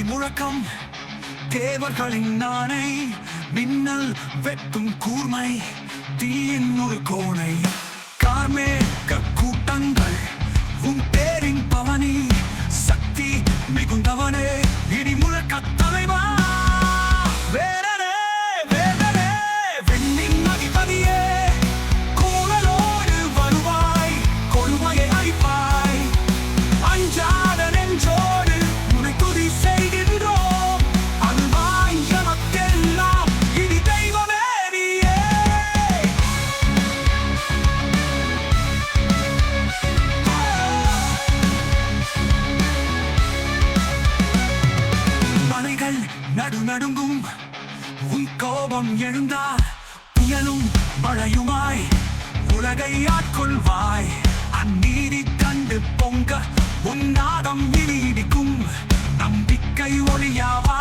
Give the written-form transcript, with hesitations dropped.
முழக்கம் தேவர்களின் நாணை, மின்னல் வெட்டும் கூர்மை, தீயின் ஒரு கோணை, கார்மேக கூட்டங்கள் உன் பேரின் பவனி, சக்தி மிகுந்தவனே இடி முழக்க தலைவா. வேடனே வேடனே விண்ணின் அதிபதியே, கூடலோடு வருவாய், கொடுமையை அழிப்பாய், அஞ்சாத நெஞ்சோடு உன்னை துதி செய்கின்றோம், அல்வாய் எமக்கெல்லாம் இடி தெய்வமே நீயே. மலைகள் நடுநடுங்கும் உன் கோபம் எழுந்தால், புயலும் மழையுமாய் உலகை ஆட்கொள்வாய், அந்நீதி கண்டு பொங்க உன் நாதம் இடிக்கும், நம்பிக்கை ஒளியாவா.